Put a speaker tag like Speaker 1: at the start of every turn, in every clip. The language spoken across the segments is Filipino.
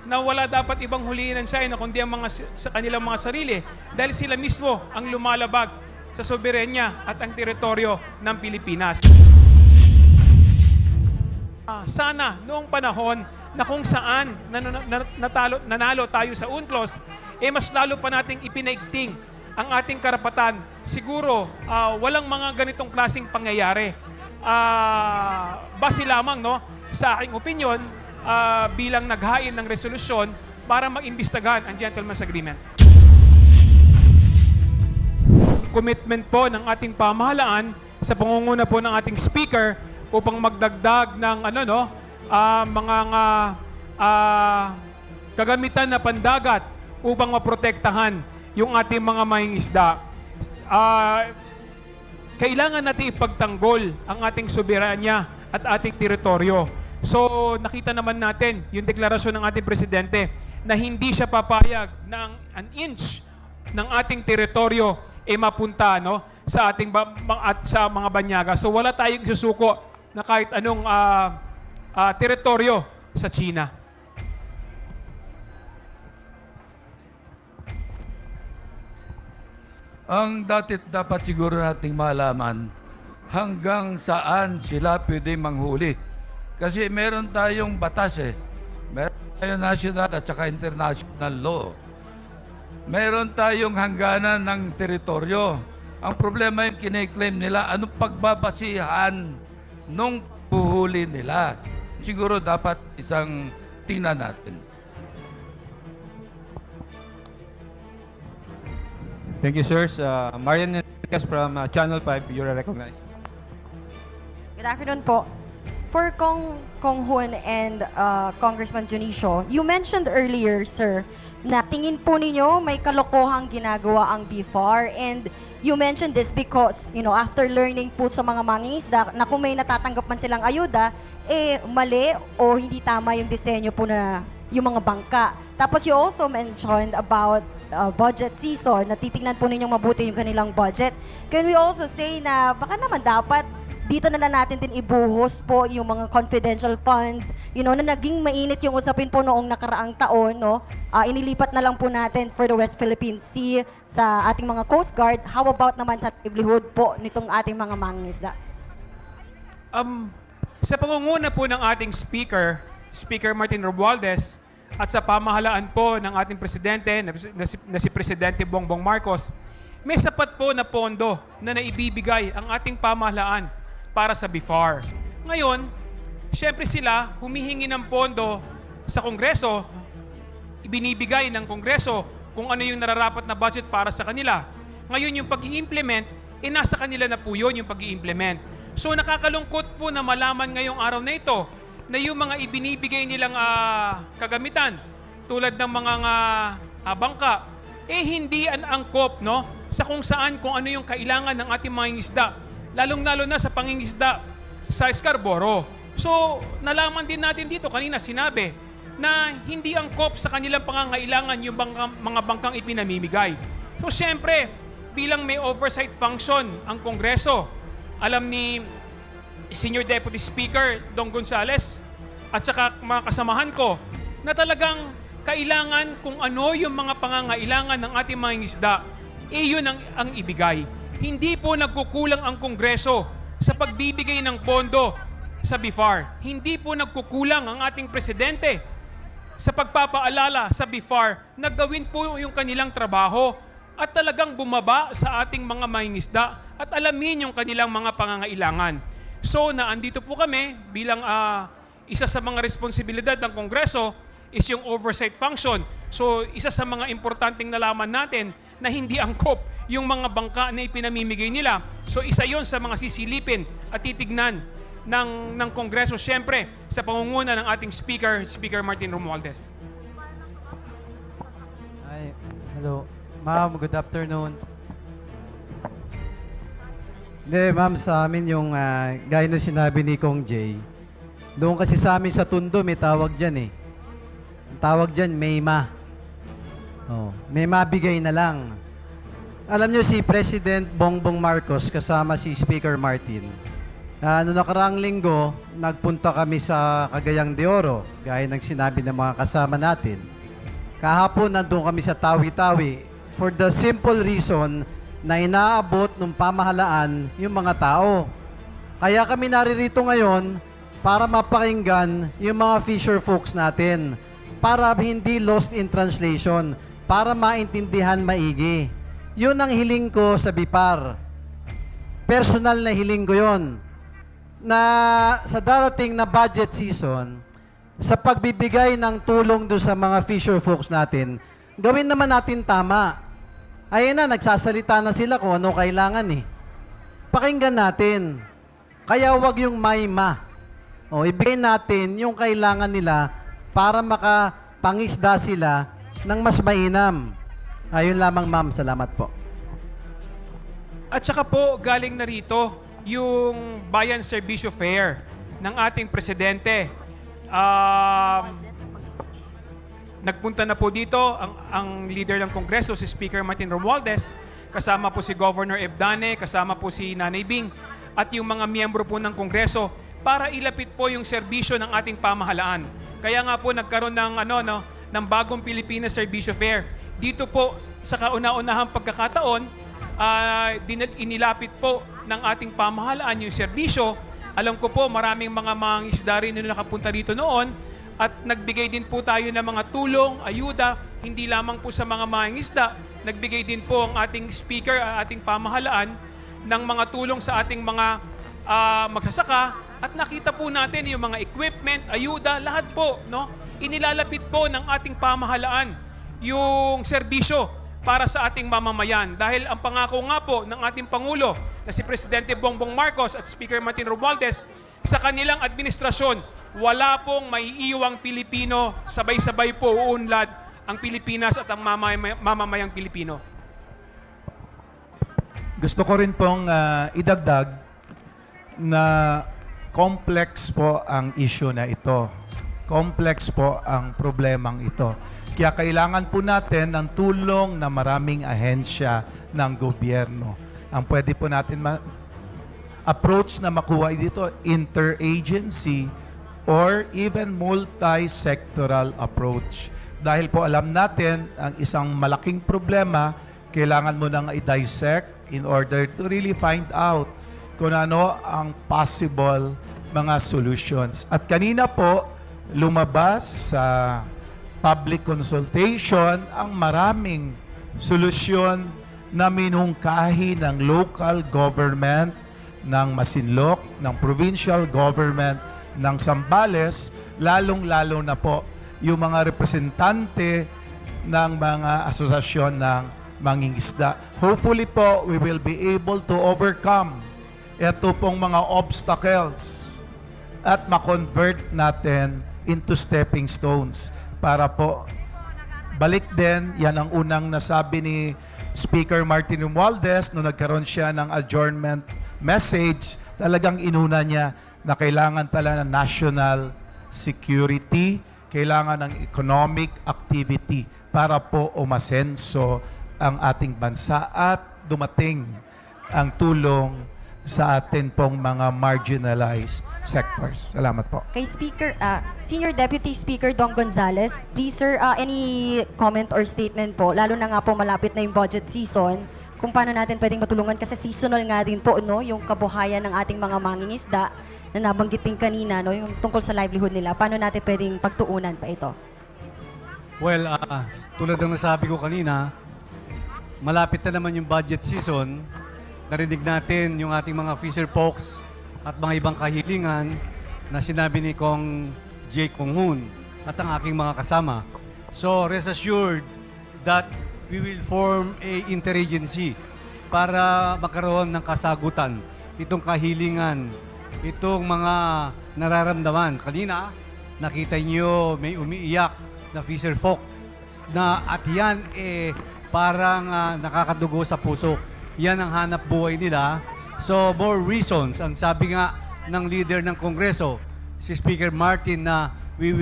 Speaker 1: na wala dapat ibang huliin ng China kundi ang sa kanilang mga sarili dahil sila mismo ang lumalabag sa soberenya at ang teritoryo ng Pilipinas. Sana noong panahon na kung saan nanalo tayo sa UNCLOS, mas lalo pa nating ipinaigting ang ating karapatan. Siguro walang mga ganitong klaseng pangyayari. Base lamang sa aking opinion bilang naghain ng resolusyon para mag-imbestigahan ang Gentleman's Agreement. Commitment po ng ating pamahalaan sa pangunguna po ng ating speaker upang magdagdag ng mga kagamitan na pandagat upang maprotektahan yung ating mga mangingisda. Kailangan natin ipagtanggol ang ating soberanya at ating teritoryo. So nakita naman natin yung deklarasyon ng ating presidente na hindi siya papayag na an inch ng ating teritoryo mapunta sa ating at sa mga banyaga. So wala tayong isusuko na kahit anong teritoryo sa China.
Speaker 2: Ang dapat siguro nating malaman hanggang saan sila pwede manghuli. Kasi meron tayong batas Meron tayong national at saka international law. Meron tayong hangganan ng teritoryo. Ang problema yung kine-claim nila, anong pagbabasihan nung puhuli nila. Siguro dapat isang tingnan natin.
Speaker 3: Thank you, sirs. Marian Enriquez from Channel 5, you're recognized.
Speaker 4: Good afternoon po. For Kong Hoon and Congressman Junicio, you mentioned earlier, sir, na tingin po ninyo may kalokohang ginagawa ang BFAR, and you mentioned this because, after learning po sa mga mangingisda na kung may natatanggap man silang ayuda, mali o hindi tama yung disenyo po na yung mga bangka. Tapos you also mentioned about budget season, na titingnan po ninyong mabuti yung kanilang budget. Can we also say na baka naman dapat dito na lang natin din ibuhos po yung mga confidential funds, na naging mainit yung usapin po noong nakaraang taon, inilipat na lang po natin for the West Philippine Sea sa ating mga Coast Guard. How about naman sa livelihood po nitong ating mga mangingisda?
Speaker 1: Sa pangunguna po ng ating Speaker Martin Romualdez, at sa pamahalaan po ng ating presidente na si Presidente Bongbong Marcos, may sapat po na pondo na naibibigay ang ating pamahalaan para sa BFAR. Ngayon, syempre sila humihingi ng pondo sa Kongreso, ibinibigay ng Kongreso kung ano yung nararapat na budget para sa kanila. Ngayon yung pag-i-implement, nasa kanila na po yun yung pag-i-implement. So nakakalungkot po na malaman ngayong araw na ito na yung mga ibinibigay nilang kagamitan tulad ng mga bangka, hindi angkop sa kung saan kung ano yung kailangan ng ating mga isda, lalong-lalo na sa pangingisda sa Scarborough. So, nalaman din natin dito, kanina sinabi, na hindi angkop sa kanilang pangangailangan yung mga bangkang ipinamimigay. So, siyempre, bilang may oversight function ang Kongreso, alam ni Senior Deputy Speaker Dong Gonzales at saka mga kasamahan ko na talagang kailangan kung ano yung mga pangangailangan ng ating mga isda, yun ang ibigay. Hindi po nagkukulang ang Kongreso sa pagbibigay ng pondo sa BFAR. Hindi po nagkukulang ang ating presidente sa pagpapaalala sa BFAR na gawin po yung kanilang trabaho at talagang bumaba sa ating mga mangingisda at alamin yung kanilang mga pangangailangan. So, naandito po kami bilang isa sa mga responsibilidad ng Kongreso is yung oversight function. So, isa sa mga importanteng nalaman natin na hindi angkop yung mga bangka na ipinamimigay nila. So, isa yon sa mga sisilipin at titignan ng Kongreso, siyempre, sa pangunguna ng ating Speaker Martin Romualdez.
Speaker 5: Hi, hello. Ma'am, good afternoon. Hindi, ma'am, sa amin yung gaya nung sinabi ni Kong Jay, doon kasi sa amin sa Tondo, may tawag dyan Ang tawag dyan, Mayma. May mabigay na lang. Alam nyo, si President Bongbong Marcos kasama si Speaker Martin, Noong nakaraang linggo, nagpunta kami sa Cagayan de Oro, gaya ng sinabi ng mga kasama natin. Kahapon nandun kami sa Tawi-Tawi for the simple reason na inaabot ng pamahalaan yung mga tao. Kaya kami naririto ngayon para mapakinggan yung mga fisher folks natin, para hindi lost in translation, para maintindihan maigi. Yun ang hiling ko sa BIPAR. Personal na hiling ko yun, na sa darating na budget season, sa pagbibigay ng tulong do sa mga fisher folks natin, gawin naman natin tama. Ayun na, nagsasalita na sila kung ano kailangan eh. Pakinggan natin. Kaya wag yung mayma. O, ibigay natin yung kailangan nila para makapangisda sila ng mas mainam. Ayun lamang, ma'am. Salamat po.
Speaker 1: At saka po, galing na rito yung Bayan Serbisyo Fair ng ating presidente. Nagpunta na po dito ang leader ng Kongreso, si Speaker Martin Romualdez, kasama po si Governor Ebdane, kasama po si Nanay Bing, at yung mga miyembro po ng Kongreso para ilapit po yung serbisyo ng ating pamahalaan. Kaya nga po nagkaroon ng ng bagong Pilipinas Serbisyo Fair. Dito po sa kauna-unahang pagkakataon, inilapit po ng ating pamahalaan yung serbisyo. Alam ko po maraming mga mangingisda rin na nakapunta dito noon at nagbigay din po tayo ng mga tulong, ayuda, hindi lamang po sa mga mangingisda, nagbigay din po ang ating speaker, ating pamahalaan ng mga tulong sa ating mga magsasaka at nakita po natin yung mga equipment, ayuda, lahat po, no? Inilalapit po ng ating pamahalaan yung serbisyo para sa ating mamamayan. Dahil ang pangako nga po ng ating Pangulo na si Presidente Bongbong Marcos at Speaker Martin Romualdez, sa kanilang administrasyon, wala pong maiiwang Pilipino, sabay-sabay po uunlad ang Pilipinas at ang mamamayang Pilipino.
Speaker 6: Gusto ko rin pong idagdag na complex po ang issue na ito. Complex po ang problemang ito. Kaya kailangan po natin ng tulong ng maraming ahensya ng gobyerno. Ang pwede po natin approach na makuha dito, interagency or even multi-sectoral approach. Dahil po alam natin, ang isang malaking problema, kailangan mo nang i-dissect in order to really find out kung ano ang possible mga solutions. At kanina po, lumabas sa public consultation ang maraming solusyon na minungkahi ng local government, ng Masinloc, ng provincial government, ng Zambales, lalong-lalo na po yung mga representante ng mga asosasyon ng mangingisda. Hopefully po, we will be able to overcome ito pong mga obstacles at ma-convert natin into stepping stones para po balik din, yan ang unang nasabi ni Speaker Martin Romualdez nung nagkaroon siya ng adjournment message, talagang inuna niya na kailangan talaga ng national security, kailangan ng economic activity para po umasenso ang ating bansa at dumating ang tulong sa atin pong mga marginalized sectors. Salamat po.
Speaker 4: Kay Speaker, Senior Deputy Speaker Dong Gonzales, please sir, any comment or statement po, lalo na nga po malapit na yung budget season, kung paano natin pwedeng matulungan kasi seasonal nga din po, no, yung kabuhayan ng ating mga mangingisda na nabanggit din kanina, no, yung tungkol sa livelihood nila, paano natin pwedeng pagtuunan pa ito?
Speaker 7: Well, tulad ng nasabi ko kanina, malapit na naman yung budget season. Narinig natin yung ating mga fisher folks at mga ibang kahilingan na sinabi ni Kong J. Kong Hoon at ang aking mga kasama. So, rest assured that we will form a interagency para magkaroon ng kasagutan itong kahilingan, itong mga nararamdaman. Kanina, nakita niyo may umiiyak na fisher folk na at yan parang nakakadugo sa puso. Yan ang hanap buhay nila. So, more reasons. Ang sabi nga ng leader ng Kongreso, si Speaker Martin, na we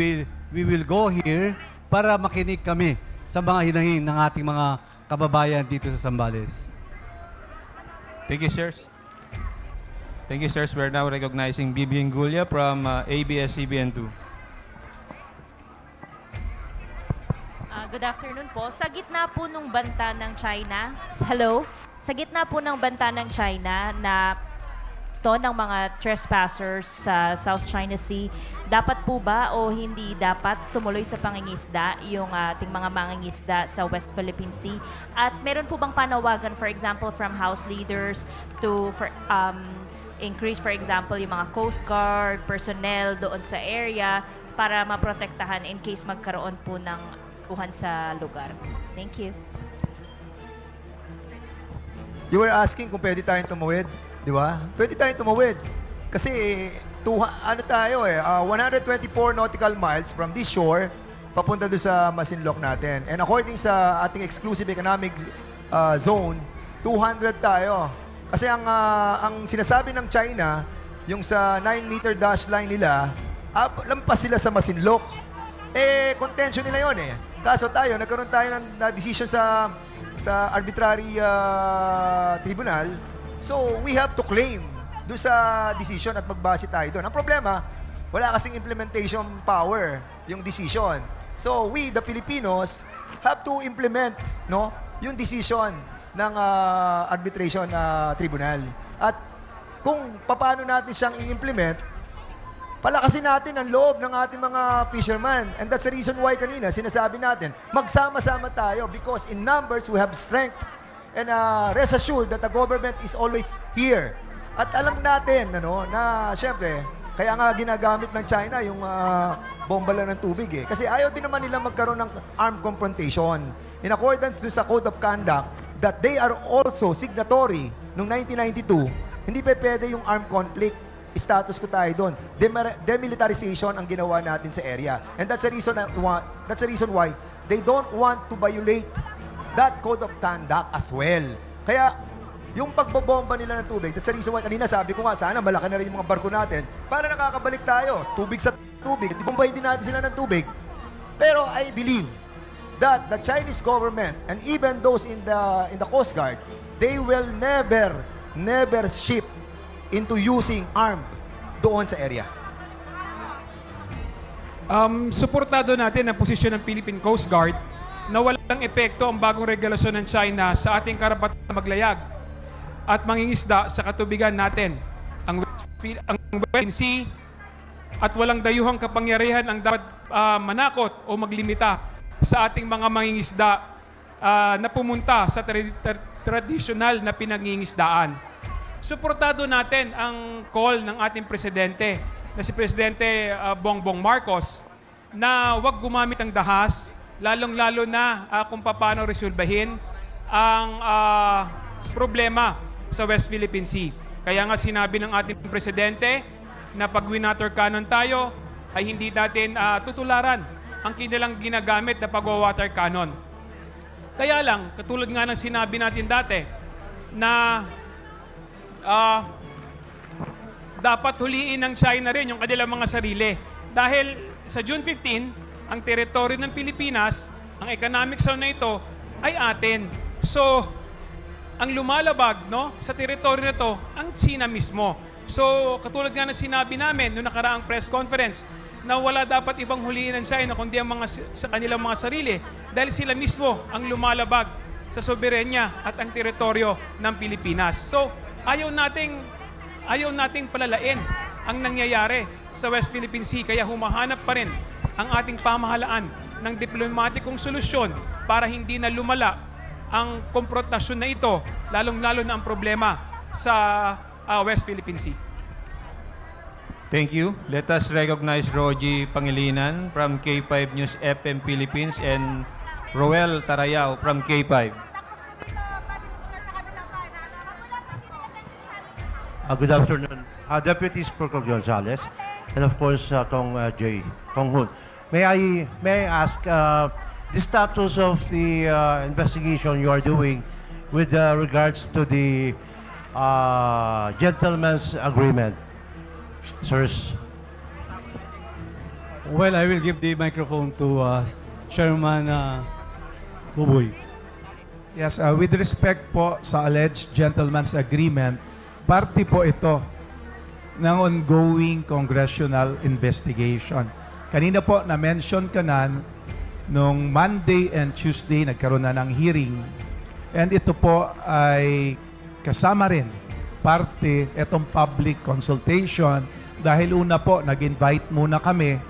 Speaker 7: will go here para makinig kami sa mga hinahin ng ating mga kababayan dito sa Zambales.
Speaker 3: Thank you, sirs. Thank you, sirs. We're now recognizing Bibi Ngulia from ABS-CBN2.
Speaker 8: Good afternoon po. Sa gitna po ng banta ng China, hello? Sa gitna po ng banta ng China na to ng mga trespassers sa South China Sea, dapat po ba o hindi dapat tumuloy sa pangingisda yung ating mga mangingisda sa West Philippine Sea? At meron po bang panawagan, for example, from House leaders to increase, for example, yung mga Coast Guard personnel doon sa area para maprotektahan in case magkaroon po ng uhan sa lugar? Thank you.
Speaker 9: You were asking kung pwede tayong tumawid, di ba? Pwede tayong tumawid. Kasi, 124 nautical miles from this shore, papunta doon sa Masinloc natin. And according sa ating exclusive economic zone, 200 tayo. Kasi ang sinasabi ng China, yung sa 9-meter dash line nila, lampas sila sa Masinloc. Contention nila yon eh. Kaso tayo, nagkaroon tayo ng decision sa arbitrary tribunal. So, we have to claim doon sa decision at magbase tayo doon. Ang problema, wala kasing implementation power yung decision. So, we, the Filipinos, have to implement yung decision ng arbitration tribunal. At kung paano natin siyang i-implement, palakasin natin ang loob ng ating mga fishermen. And that's the reason why kanina sinasabi natin, magsama-sama tayo because in numbers we have strength. And rest assured that the government is always here. At alam natin na syempre, kaya nga ginagamit ng China yung bomba lang ng tubig eh. Kasi ayaw din naman nila magkaroon ng armed confrontation. In accordance sa Code of Conduct that they are also signatory noong 1992, hindi pa pwede yung armed conflict. Status ko tayo doon. Demilitarization ang ginawa natin sa area. And that's the reason why they don't want to violate that code of conduct as well. Kaya yung pagbobomba nila ng tubig, that's the reason why kanina sabi ko nga sana malaki na rin yung mga barko natin para nakakabalik tayo. Tubig sa tubig. Bombahin din natin sila ng tubig. Pero I believe that the Chinese government and even those in the Coast Guard, they will never ship into using armed doon sa area.
Speaker 1: Suportado natin ang posisyon ng Philippine Coast Guard na walang epekto ang bagong regulasyon ng China sa ating karapatan maglayag at mangingisda sa katubigan natin. Ang West Philippine Sea at walang dayuhang kapangyarihan ang dapat manakot o maglimita sa ating mga mangingisda na pumunta sa tradisyonal na pinangingisdaan. Suportado natin ang call ng ating presidente na si Presidente Bongbong Marcos na huwag gumamit ng dahas, lalong-lalo na kung paano resolbahin ang problema sa West Philippine Sea. Kaya nga sinabi ng ating presidente na pag water cannon tayo ay hindi natin tutularan ang kanilang ginagamit na pag-water cannon. Kaya lang, katulad nga ng sinabi natin dati na dapat huliin ng China rin yung kanilang mga sarili. Dahil sa June 15, ang teritoryo ng Pilipinas, ang economic zone na ito, ay atin. So, ang lumalabag sa teritoryo na ito, ang China mismo. So, katulad nga ng sinabi namin noong nakaraang press conference, na wala dapat ibang huliin ng China kundi ang sa kanilang mga sarili dahil sila mismo ang lumalabag sa soberenya at ang teritoryo ng Pilipinas. So, ayaw nating palalain ang nangyayari sa West Philippine Sea kaya humahanap pa rin ang ating pamahalaan ng diplomatikong solusyon para hindi na lumala ang komprontasyon na ito, lalong-lalo na ang problema sa West Philippine Sea.
Speaker 3: Thank you. Let us recognize Rogie Pangilinan from K5 News FM Philippines and Roel Tarayao from K5.
Speaker 10: Good afternoon. Deputy Speaker Gonzales and of course Kong Hun. May I ask the status of the investigation you are doing with regards to the gentleman's agreement? Sirs.
Speaker 7: Well, I will give the microphone to Chairman Buboy.
Speaker 6: Yes, with respect po sa alleged gentleman's agreement, party po ito ng ongoing congressional investigation. Kanina po na-mention ka na nung Monday and Tuesday nagkaroon na ng hearing, and ito po ay kasama rin parte itong public consultation dahil una po nag-invite muna kami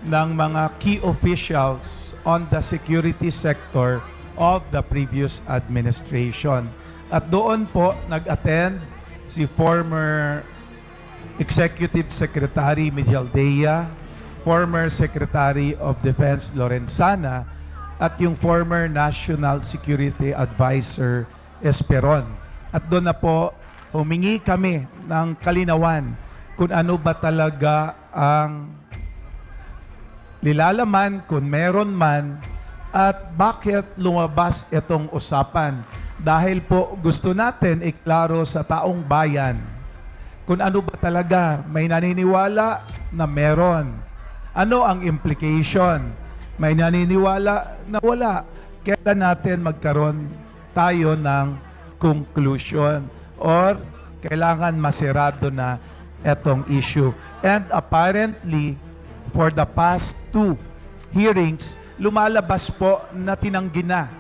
Speaker 6: ng mga key officials on the security sector of the previous administration. At doon po nag-attend si former Executive Secretary Mijaldea, former Secretary of Defense Lorenzana, at yung former National Security Advisor Esperon. At doon na po humingi kami ng kalinawan kung ano ba talaga ang nilalaman, kung meron man, at bakit lumabas itong usapan. Dahil po gusto natin iklaro sa taong bayan kung ano ba talaga may naniniwala na meron. Ano ang implication? May naniniwala na wala. Kailan natin magkaroon tayo ng conclusion or kailangan masirado na etong issue. And apparently, for the past 2 hearings, lumalabas po na tinanggi na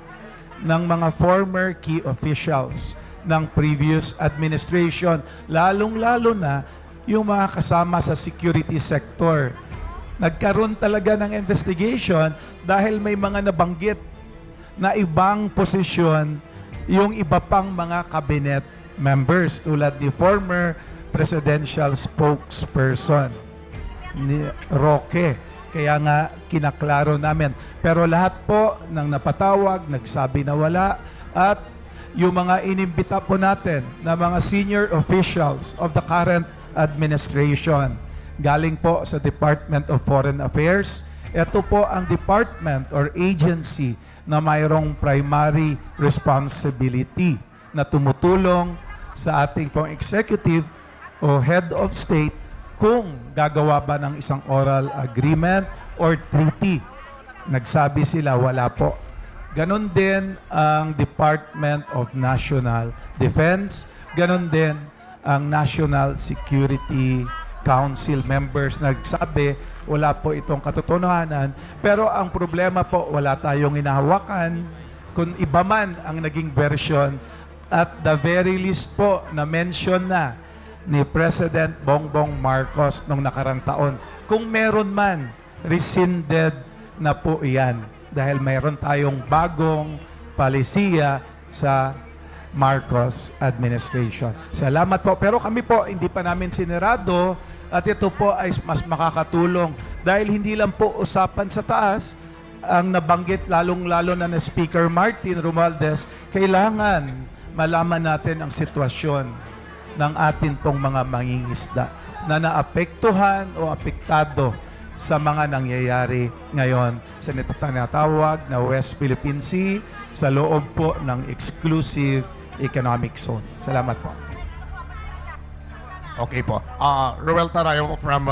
Speaker 6: ng mga former key officials ng previous administration, lalong-lalo na yung mga kasama sa security sector. Nagkaroon talaga ng investigation dahil may mga nabanggit na ibang posisyon yung iba pang mga cabinet members tulad ni former presidential spokesperson ni Roque. Kaya nga kinaklaro namin. Pero lahat po ng napatawag, nagsabi na wala, at yung mga inimbita po natin na mga senior officials of the current administration, galing po sa Department of Foreign Affairs. Ito po ang department or agency na mayroong primary responsibility na tumutulong sa ating pong executive o head of state kung gagawa ba ng isang oral agreement or treaty. Nagsabi sila, wala po. Ganon din ang Department of National Defense. Ganon din ang National Security Council members nagsabi, wala po itong katotohanan. Pero ang problema po, wala tayong inahawakan. Kung iba man ang naging version, at the very least po na mention na ni President Bongbong Marcos nung nakarang taon. Kung meron man, rescinded na po iyan dahil mayroon tayong bagong palisiya sa Marcos administration. Salamat po. Pero kami po, hindi pa namin sinirado at ito po ay mas makakatulong dahil hindi lang po usapan sa taas ang nabanggit lalong-lalo na Speaker Martin Romualdez, kailangan malaman natin ang sitwasyon ng atin pong mga mangingisda na naapektuhan o apektado sa mga nangyayari ngayon sa tinatawag na West Philippine Sea sa loob po ng exclusive economic zone. Salamat po.
Speaker 11: Okay po. Roel Tarayo from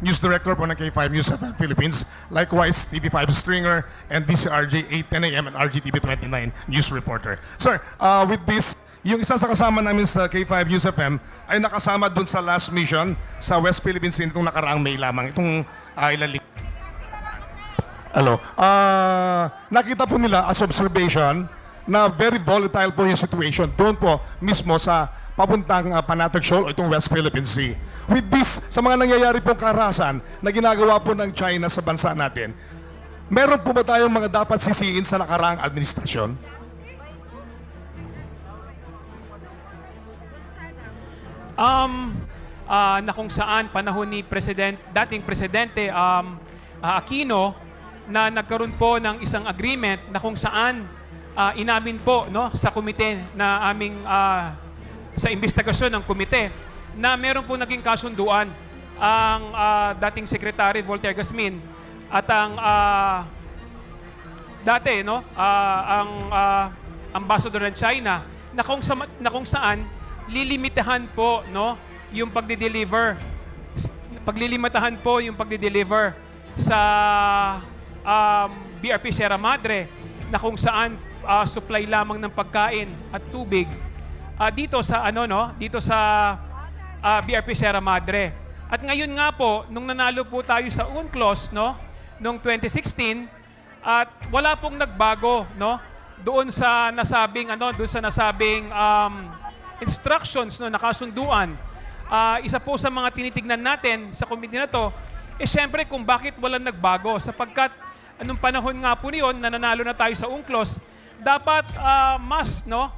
Speaker 11: News Director po ng K5 News FM Philippines. Likewise, TV5 Stringer and DCRJ 8:10 a.m. and RGTV 29 News Reporter. Sir, with this, yung isa sa kasama namin sa K5 News FM ay nakasama dun sa last mission sa West Philippines itong nakaraang May lamang. Itong ilalim. Hello. Nakita po nila as observation na very volatile po yung situation doon po mismo sa papuntang Panatag Shoal o itong West Philippine Sea. With this, sa mga nangyayari pong karahasan na ginagawa po ng China sa bansa natin, meron po ba tayong mga dapat sisiin sa nakaraang administrasyon?
Speaker 1: Na kung saan panahon ni dating Presidente Aquino na nagkaroon po ng isang agreement na kung saan inamin po sa komite na aming sa investigasyon ng komite na meron po naging kasunduan ang dating Secretary Voltaire Gasmin at ang ang ambassador ng China na kung saan lilimitahan po yung paglilimitahan po yung pagdi-deliver sa BRP Sierra Madre na kung saan supply lamang ng pagkain at tubig dito sa BRP Sierra Madre. At ngayon nga po, nung nanalo po tayo sa UNCLOS, no, noong 2016, at wala pong nagbago, no, doon sa nasabing instructions, no, nakasunduan. Isa po sa mga tinitignan natin sa committee na to, syempre kung bakit walang nagbago, sapagkat anong panahon nga po niyon na nanalo na tayo sa UNCLOS, dapat mas, no,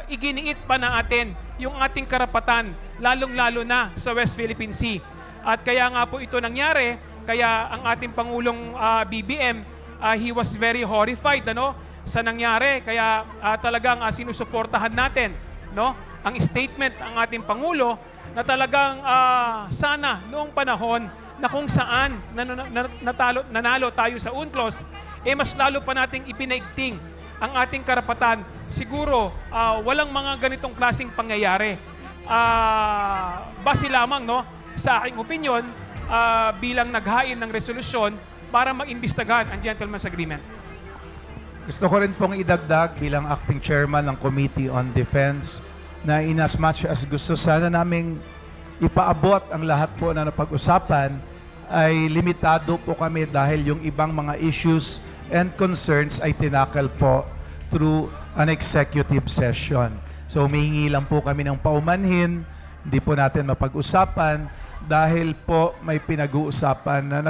Speaker 1: iginiit pa natin yung ating karapatan, lalong-lalo na sa West Philippine Sea. At kaya nga po ito nangyari, kaya ang ating Pangulong BBM, he was very horrified, ano, sa nangyari. Kaya talagang sinusuportahan natin, no, ang statement ng ating Pangulo na talagang sana noong panahon na kung saan nanalo tayo sa UNCLOS, mas lalo pa nating ipinaigting ang ating karapatan. Siguro walang mga ganitong klaseng pangyayari. Base lamang, no, sa aking opinion, bilang naghain ng resolusyon para mag-imbestigahan ang Gentleman's Agreement.
Speaker 6: Gusto ko rin pong idagdag bilang acting chairman ng Committee on Defense na in as much as gusto sana naming ipaabot ang lahat po na napag-usapan, ay limitado po kami dahil yung ibang mga issues and concerns ay tinakal po through an executive session. So humihingi lang po kami ng paumanhin, hindi po natin mapag-usapan dahil po may pinag-uusapan na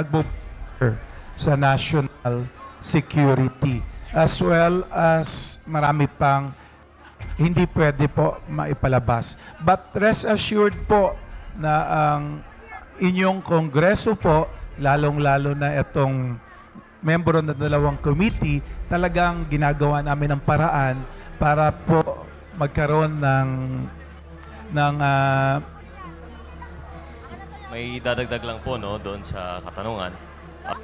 Speaker 6: sa national security, as well as marami pang hindi pwede po maipalabas. But rest assured po na ang inyong kongreso po, lalong-lalo na itong membro ng dalawang committee, talagang ginagawa namin ng paraan para po magkaroon ng
Speaker 12: may dadagdag lang po, no, doon sa katanungan.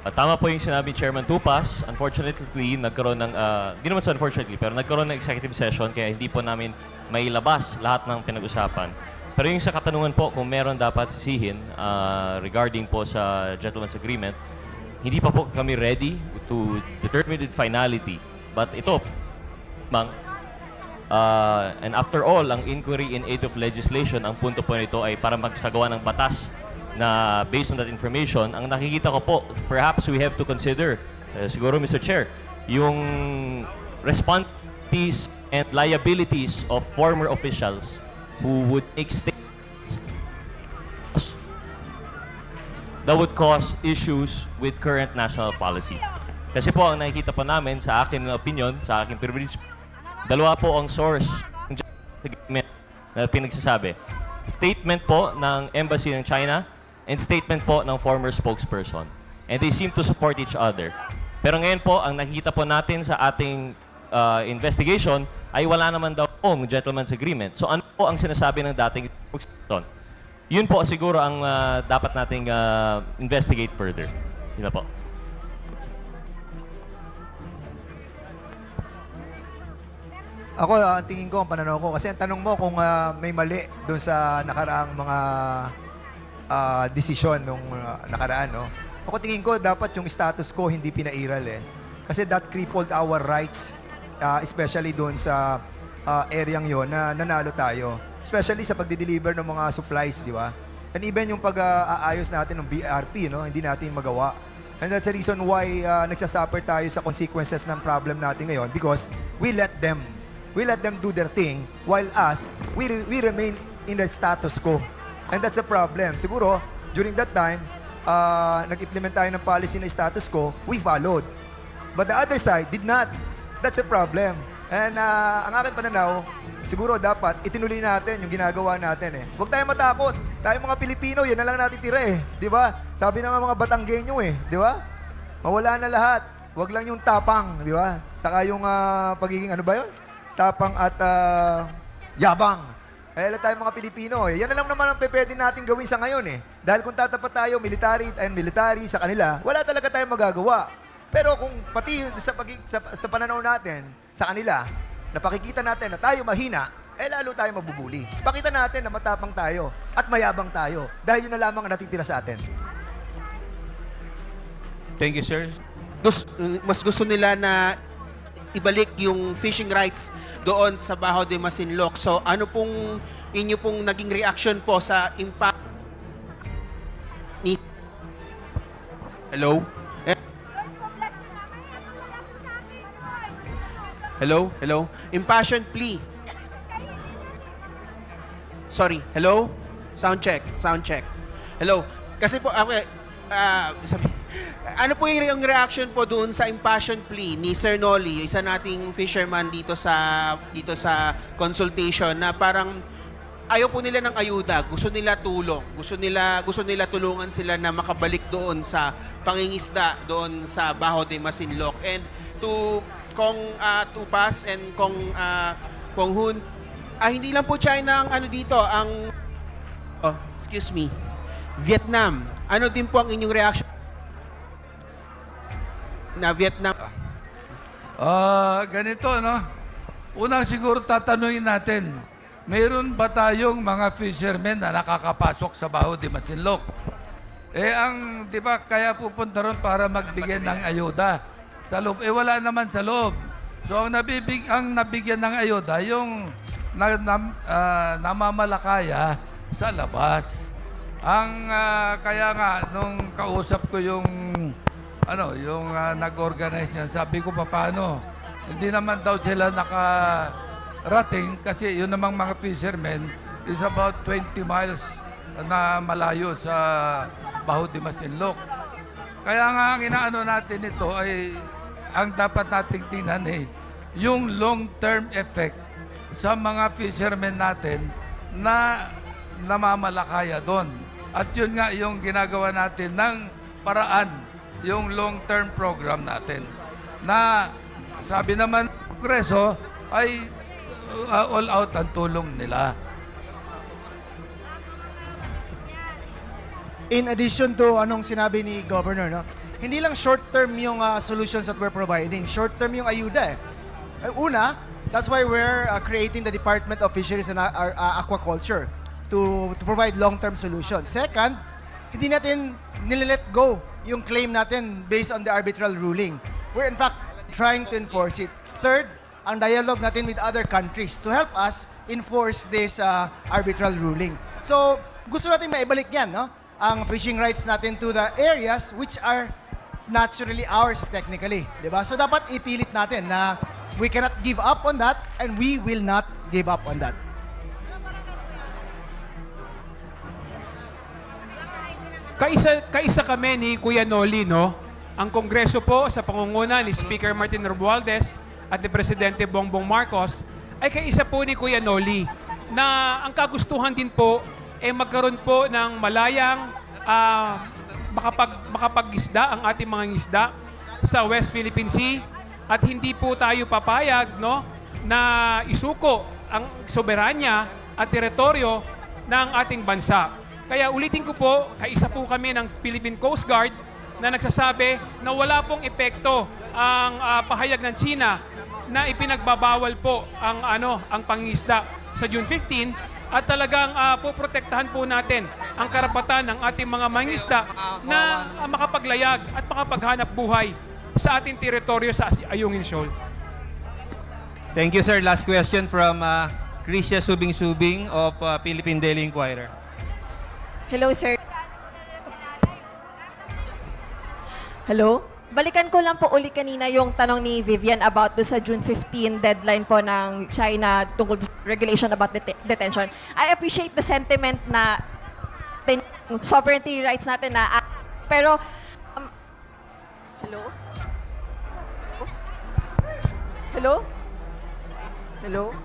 Speaker 12: Tama po yung sinabi ni Chairman Tupas. Unfortunately, nagkaroon ng, di naman so unfortunately, pero nagkaroon ng executive session kaya hindi po namin mailabas lahat ng pinag-usapan. Pero yung sa katanungan po, kung meron dapat sisihin regarding po sa Gentleman's Agreement, hindi pa po kami ready to determine the finality. But ito, and after all, ang inquiry in aid of legislation, ang punto po nito ay para magsagawa ng batas na based on that information. Ang nakikita ko po, perhaps we have to consider, siguro Mr. Chair, yung responsibilities and liabilities of former officials who would make statements that would cause issues with current national policy. Kasi po, ang nakikita po namin, sa akin na opinion, sa aking privilege, dalawa po ang source ng agreement na pinagsasabi. Statement po ng Embassy ng China and statement po ng former spokesperson. And they seem to support each other. Pero ngayon po, ang nakikita po natin sa ating investigation ay wala naman daw pong Gentleman's Agreement. So ano po ang sinasabi ng dating spokesperson? Yun po siguro ang dapat nating investigate further. Yun na po.
Speaker 9: Ako, ang tingin ko, ang pananaw ko, kasi ang tanong mo kung may mali doon sa nakaraang mga desisyon nung nakaraan, no? Ako tingin ko, dapat yung status quo hindi pinairal eh. Kasi that crippled our rights, especially doon sa areang yon na nanalo tayo. Especially sa pagdi-deliver ng mga supplies, di ba? And even yung pag-aayos natin ng BRP, no? Hindi natin magawa. And that's the reason why nagsasuffer tayo sa consequences ng problem natin ngayon, because we let them do their thing while us, we remain in the status quo. And that's a problem. Siguro, during that time, nag-implement tayo ng policy na status quo, we followed. But the other side did not. That's a problem. And ang aking pananaw, siguro dapat itinuloy natin yung ginagawa natin eh. Huwag tayong matakot. Tayo mga Pilipino, yan na lang natin tira eh. Di ba? Sabi ng mga Batanggenyo eh. Di ba? Mawala na lahat. Huwag lang yung tapang. Di ba? Saka yung pagiging ano ba yun? Tapang at yabang. Kaya lang tayo mga Pilipino eh. Yan na lang naman ang pwede natin gawin sa ngayon eh. Dahil kung tatapat tayo military sa kanila, wala talaga tayong magagawa. Pero kung pati sa pananaw natin sa kanila, napakikita natin na tayo mahina, lalo tayo mabubuli. Pakita natin na matapang tayo at mayabang tayo. Dahil yun na lamang ang natitira sa atin.
Speaker 3: Thank you, sir.
Speaker 13: Mas gusto nila na ibalik yung fishing rights doon sa Baho de Masinloc. So ano pong inyo pong naging reaction po sa impact ni... Hello? Hello? Hello? Impassioned plea. Sorry. Hello? Sound check. Sound check. Hello? Kasi po, ano po yung reaction po doon sa impassioned plea ni Sir Nolly, isa nating fisherman dito sa consultation, na parang ayaw po nila ng ayuda, gusto nila tulong, gusto nila tulungan sila na makabalik doon sa pangingisda doon sa Baho de Masinloc. And to Kong Tupas and Kong Hun, hindi lang po China ang ano dito, ang Vietnam. Ano din po ang inyong reaction na Vietnam?
Speaker 2: Ganito, no? Unang siguro tatanungin natin, mayroon ba tayong mga fishermen na nakakapasok sa Baho de Masinloc? Di ba, kaya pupunta ron para magbigay ng ayuda sa loob. Wala naman sa loob. So, ang nabigyan ng ayuda, yung namamalakaya sa labas. Kaya nga, nung kausap ko yung nag-organize niyan, sabi ko, paano? Hindi naman daw sila nakarating kasi yun namang mga fishermen is about 20 miles na malayo sa Baho de Masinloc. Kaya nga, ang inaano natin ito ay ang dapat nating tingnan yung long-term effect sa mga fishermen natin na namamalakaya doon. At yun nga yung ginagawa natin ng paraan, yung long-term program natin. Na sabi naman ng Kongreso ay all out ang tulong nila.
Speaker 14: In addition to anong sinabi ni Governor, no? Hindi lang short-term yung solutions that we're providing. Short-term yung ayuda Una, that's why we're creating the Department of Fisheries and Aquaculture to provide long-term solutions. Second, hindi natin nilet go yung claim natin based on the arbitral ruling. We're in fact trying to enforce it. Third, ang dialogue natin with other countries to help us enforce this arbitral ruling. So, gusto natin maibalik yan, no? Ang fishing rights natin to the areas which are naturally ours technically, di ba? So, dapat ipilit natin na we cannot give up on that and we will not give up on that.
Speaker 1: Kaisa kami ni Kuya Nolly, no? Ang Kongreso po sa pangunguna ni Speaker Martin Romualdez at ni Presidente Bongbong Marcos ay kaisa po ni Kuya Nolly na ang kagustuhan din po ay magkaroon po ng malayang makapag-isda ang ating mga isda sa West Philippine Sea at hindi po tayo papayag, no, na isuko ang soberanya at teritoryo ng ating bansa. Kaya ulitin ko po, kaisa po kami ng Philippine Coast Guard na nagsasabi na wala pong epekto ang pahayag ng China na ipinagbabawal po ang pangingisda sa June 15 at talagang poprotektahan po natin ang karapatan ng ating mga mangingisda na makapaglayag at makapaghanap buhay sa ating teritoryo sa Ayungin Shoal.
Speaker 3: Thank you, sir. Last question from Krisha Subing-Subing of Philippine Daily Inquirer.
Speaker 15: Hello, sir. Hello? Balikan ko lang po uli kanina yung tanong ni Vivian about sa June 15 deadline po ng China tungkol sa regulation about detention. I appreciate the sentiment na sovereignty rights natin na pero hello? Hello? Hello?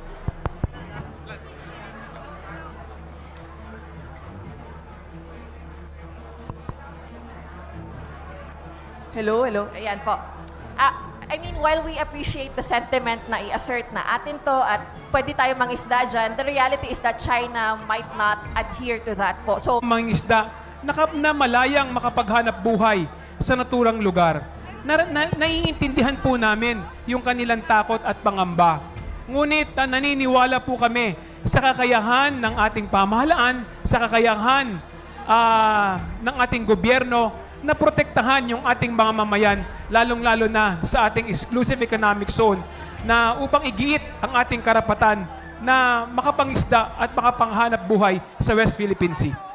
Speaker 15: Hello, hello. Ayan po. I mean, while we appreciate the sentiment na i-assert na atin to at pwede tayo mangisda dyan, the reality is that China might not adhere to that po. So,
Speaker 1: Mangingisda na malayang makapaghanap buhay sa naturang lugar. Naiintindihan po namin yung kanilang takot at pangamba. Ngunit naniniwala po kami sa kakayahan ng ating pamahalaan, sa kakayahan ng ating gobyerno na protektahan yung ating mga mamayan, lalong-lalo na sa ating exclusive economic zone na upang igiit ang ating karapatan na makapangisda at makapanghanap buhay sa West Philippine Sea.